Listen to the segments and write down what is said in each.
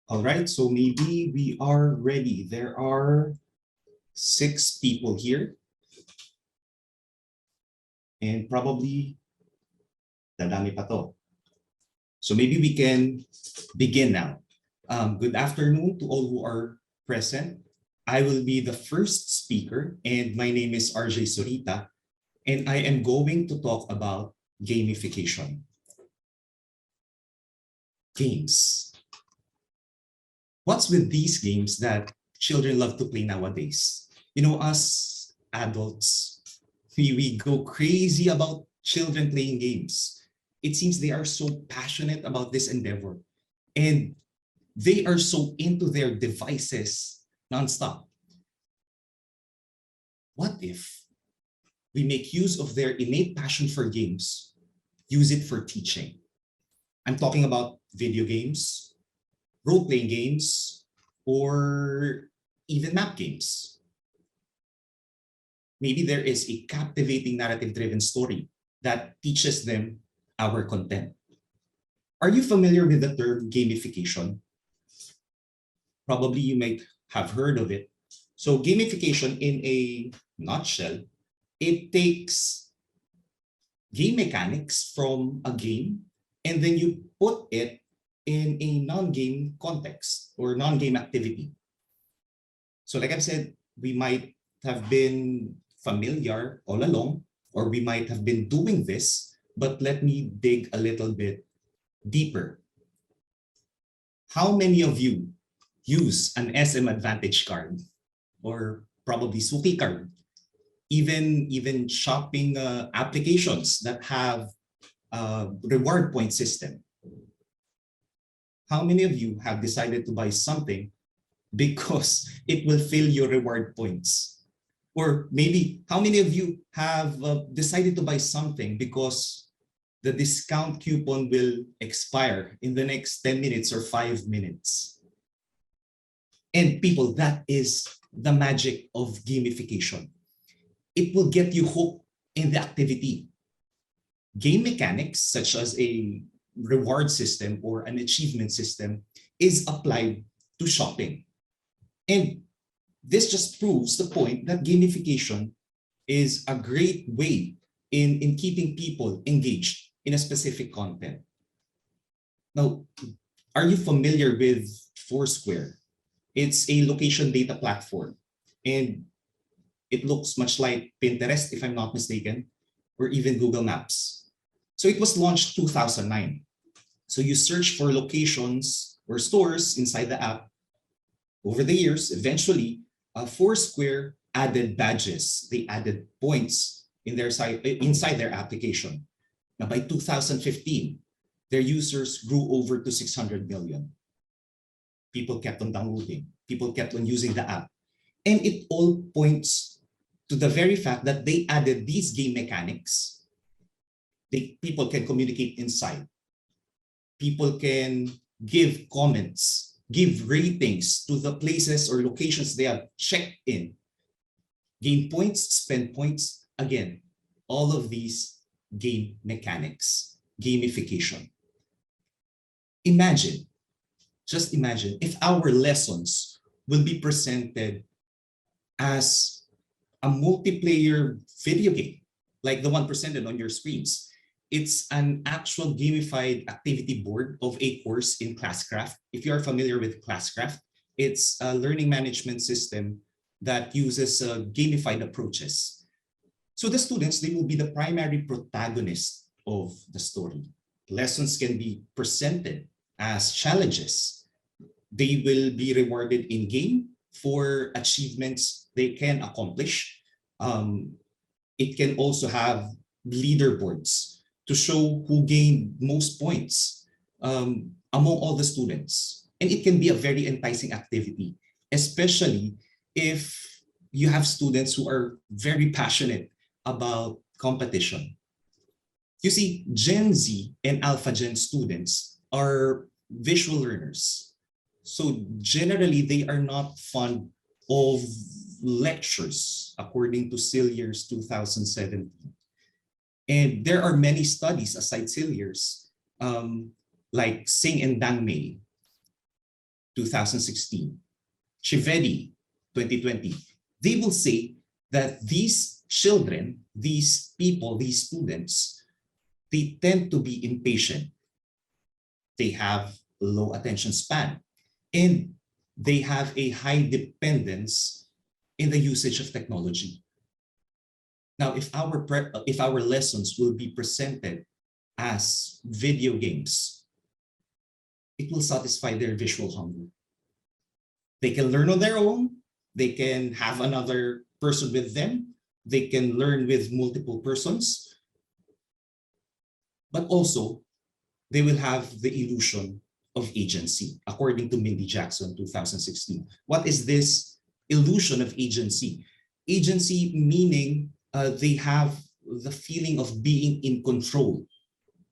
All right, so maybe we are ready. There are 6 people here and probably dadami pa to. So maybe we can begin now. Good afternoon to all who are present. I will be the first speaker and my name is RJ Sorita and I am going to talk about gamification. Games. What's with these games that children love to play nowadays? You know, us adults, we go crazy about children playing games. It seems they are so passionate about this endeavor and they are so into their devices nonstop. What if we make use of their innate passion for games, use it for teaching? I'm talking about video games, role-playing games, or even map games. Maybe there is a captivating narrative-driven story that teaches them our content. Are you familiar with the term gamification? Probably you might have heard of it. So gamification in a nutshell, it takes game mechanics from a game and then you put it in a non-game context or non-game activity. So like I've said, we might have been familiar all along, or we might have been doing this, but let me dig a little bit deeper. How many of you use an SM Advantage card or probably Suki card? Even shopping applications that have a reward point system. How many of you have decided to buy something because it will fill your reward points? Or maybe how many of you have decided to buy something because the discount coupon will expire in the next 10 minutes or 5 minutes? And people, that is the magic of gamification. It will get you hooked in the activity. Game mechanics, such as a reward system or an achievement system, is applied to shopping. And this just proves the point that gamification is a great way in keeping people engaged in a specific content. Now, are you familiar with Foursquare? It's a location data platform, and it looks much like Pinterest, if I'm not mistaken, or even Google Maps. So it was launched 2009. So you search for locations or stores inside the app. Over the years, eventually, Foursquare added badges. They added points in their site, inside their application. Now, by 2015, their users grew over to 600 million. People kept on downloading. People kept on using the app. And it all points to the very fact that they added these game mechanics. People can communicate inside. People can give comments, give ratings to the places or locations they have checked in. Gain points, spend points. Again, all of these game mechanics, gamification. Imagine, just imagine if our lessons will be presented as a multiplayer video game, like the one presented on your screens. It's an actual gamified activity board of a course in Classcraft. If you are familiar with Classcraft, it's a learning management system that uses gamified approaches. So the students, they will be the primary protagonist of the story. Lessons can be presented as challenges. They will be rewarded in game for achievements they can accomplish. It can also have leaderboards to show who gained most points among all the students. And it can be a very enticing activity, especially if you have students who are very passionate about competition. You see, Gen Z and Alpha Gen students are visual learners. So generally, they are not fond of lectures, according to Cilliers 2017. And there are many studies aside Cilliers, like Singh and Dang Mei, 2016, Chivedi, 2020, they will say that these children, these people, these students, they tend to be impatient. They have low attention span, and they have a high dependence in the usage of technology. Now, if our lessons will be presented as video games, it will satisfy their visual hunger. They can learn on their own. They can have another person with them. They can learn with multiple persons. But also, they will have the illusion of agency, according to Mindy Jackson, 2016. What is this illusion of agency? Agency meaning they have the feeling of being in control.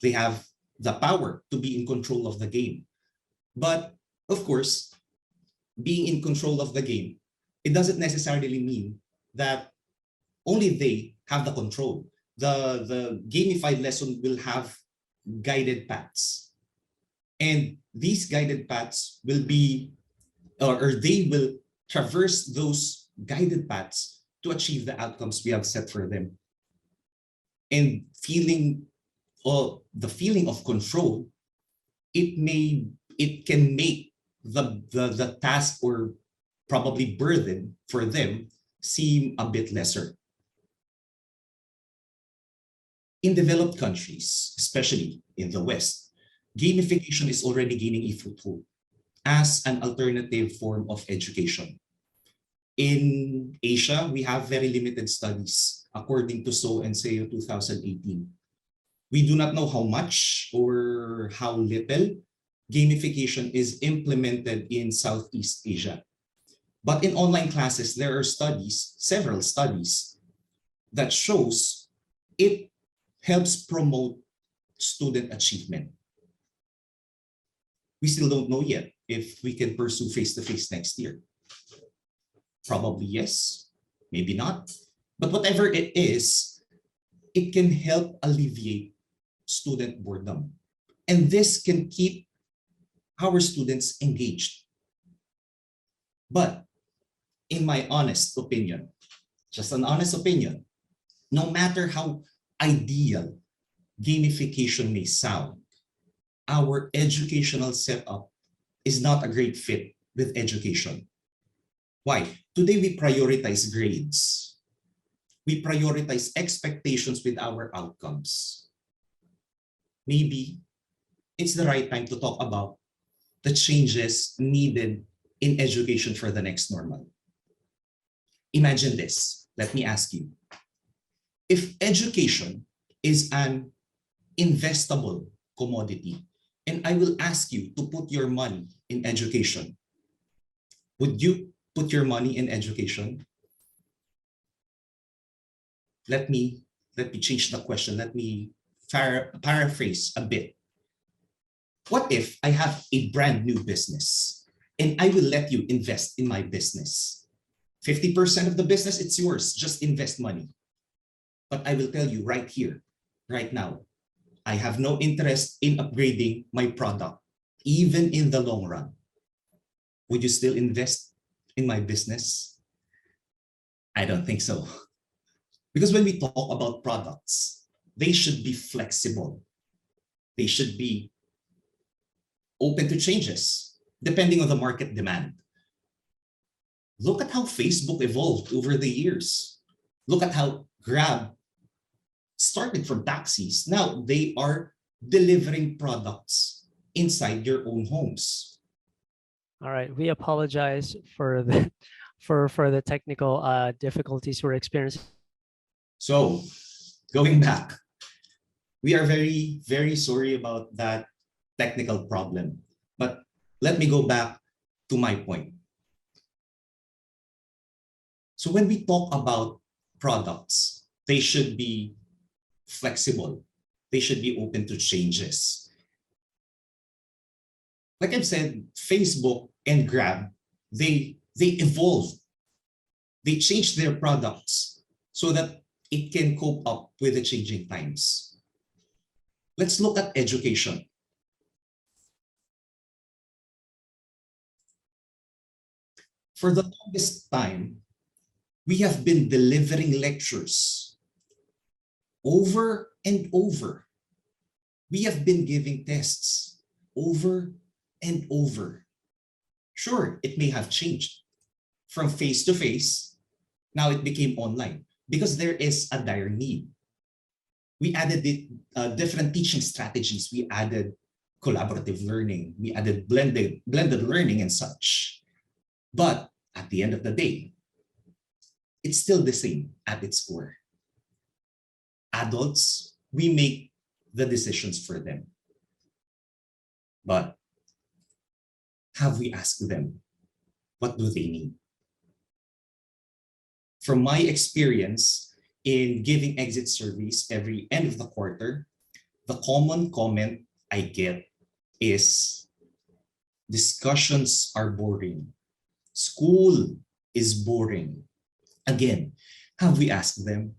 They have the power to be in control of the game. But of course, being in control of the game, it doesn't necessarily mean that only they have the control. The gamified lesson will have guided paths. And these guided paths will be, or they will traverse those guided paths to achieve the outcomes we have set for them. And the feeling of control, it can make the task or probably burden for them seem a bit lesser. In developed countries, especially in the West, gamification is already gaining a foothold as an alternative form of education. In Asia, we have very limited studies, according to So and Seo 2018. We do not know how much or how little gamification is implemented in Southeast Asia. But in online classes, there are studies, several studies, that shows it helps promote student achievement. We still don't know yet if we can pursue face-to-face next year. Probably yes, maybe not. But whatever it is, it can help alleviate student boredom. And this can keep our students engaged. But in my honest opinion, just an honest opinion, no matter how ideal gamification may sound, our educational setup is not a great fit with education. Why? Today we prioritize grades. We prioritize expectations with our outcomes. Maybe it's the right time to talk about the changes needed in education for the next normal. Imagine this. Let me ask you. If education is an investable commodity, and I will ask you to put your money in education, would you put your money in education? Let me change the question. Let me paraphrase a bit. What if I have a brand new business and I will let you invest in my business? 50% of the business, it's yours. Just invest money. But I will tell you right here, right now, I have no interest in upgrading my product, even in the long run. Would you still invest in my business? I don't think so. Because when we talk about products, they should be flexible. They should be open to changes, depending on the market demand. Look at how Facebook evolved over the years. Look at how Grab started from taxis. Now they are delivering products inside your own homes. All right, we apologize for the for the technical difficulties we're experiencing. So going back, we are very, very sorry about that technical problem. But let me go back to my point. So when we talk about products, they should be flexible. They should be open to changes. Like I've said, Facebook and Grab, they evolved. They changed their products so that it can cope up with the changing times. Let's look at education. For the longest time, we have been delivering lectures over and over. We have been giving tests over and over. Sure, it may have changed from face to face. Now it became online because there is a dire need. We added different teaching strategies. We added collaborative learning. We added blended learning and such. But at the end of the day, it's still the same at its core. Adults, we make the decisions for them. But have we asked them, what do they need? From my experience in giving exit surveys every end of the quarter, the common comment I get is discussions are boring. School is boring. Again, have we asked them,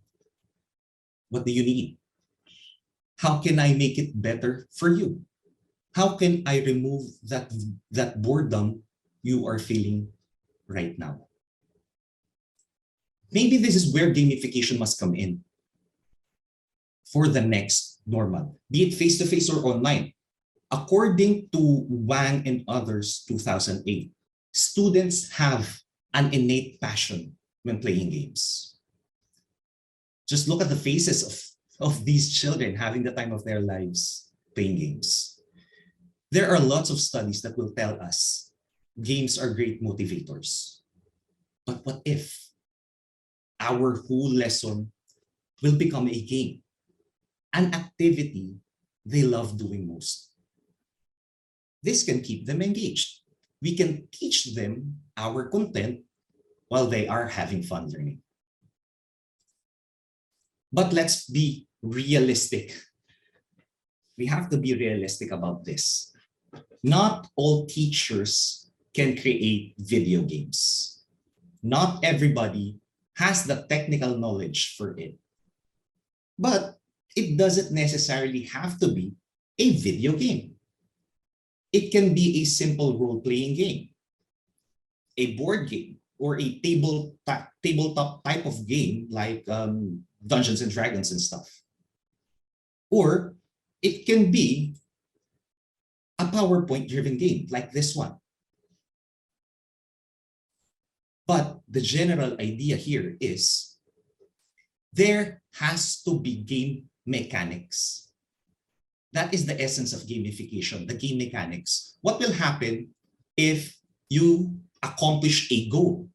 what do you need? How can I make it better for you? How can I remove that boredom you are feeling right now? Maybe this is where gamification must come in for the next normal, be it face-to-face or online. According to Wang and others, 2008, students have an innate passion when playing games. Just look at the faces of these children having the time of their lives playing games. There are lots of studies that will tell us games are great motivators. But what if our whole lesson will become a game, an activity they love doing most? This can keep them engaged. We can teach them our content while they are having fun learning. But let's be realistic. We have to be realistic about this. Not all teachers can create video games. Not everybody has the technical knowledge for it. But it doesn't necessarily have to be a video game. It can be a simple role-playing game, a board game, or a tabletop type of game like Dungeons and Dragons and stuff. Or it can be a PowerPoint-driven game like this one. But the general idea here is there has to be game mechanics. That is the essence of gamification, the game mechanics. What will happen if you accomplish a goal?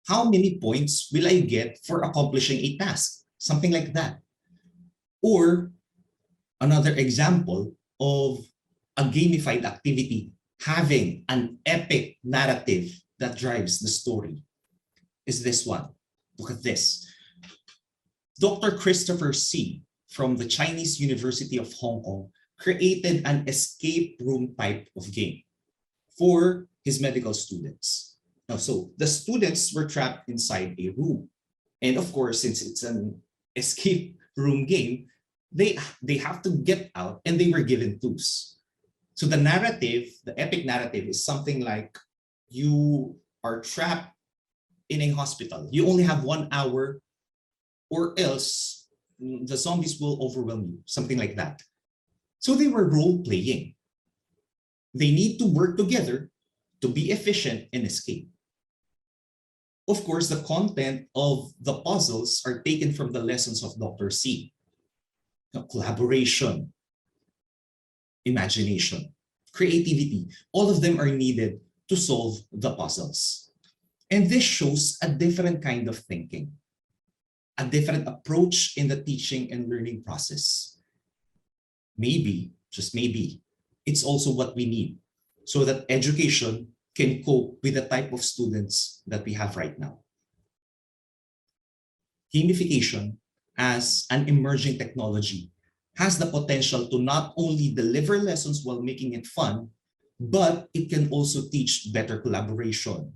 How many points will I get for accomplishing a task? Something like that. Or another example of a gamified activity having an epic narrative that drives the story is this one. Look at this. Dr. Christopher C. from the Chinese University of Hong Kong created an escape room type of game for his medical students. Now, so the students were trapped inside a room. And of course, since it's an escape room game, they have to get out, and they were given clues. So the narrative, the epic narrative, is something like you are trapped in a hospital. You only have 1 hour, or else the zombies will overwhelm you, something like that. So they were role-playing. They need to work together to be efficient and escape. Of course, the content of the puzzles are taken from the lessons of Dr. C. Collaboration, imagination, creativity, all of them are needed to solve the puzzles. And this shows a different kind of thinking, a different approach in the teaching and learning process. Maybe, just maybe, it's also what we need so that education can cope with the type of students that we have right now. Gamification, as an emerging technology, has the potential to not only deliver lessons while making it fun, but it can also teach better collaboration,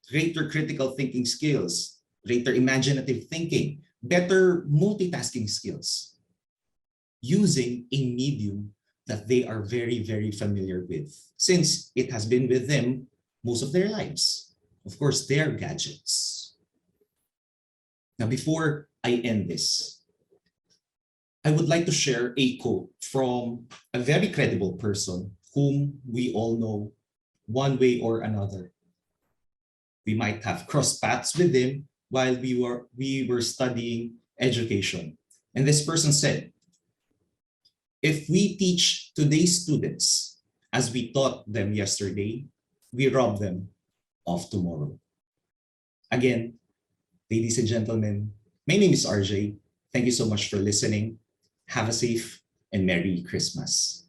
greater critical thinking skills, greater imaginative thinking, better multitasking skills, using a medium that they are very, very familiar with, since it has been with them most of their lives. of course, their gadgets. Now, before I end this, I would like to share a quote from a very credible person whom we all know one way or another. We might have crossed paths with him while we were studying education. And this person said, if we teach today's students as we taught them yesterday, we rob them of tomorrow. Again, ladies and gentlemen, my name is RJ. Thank you so much for listening. Have a safe and Merry Christmas.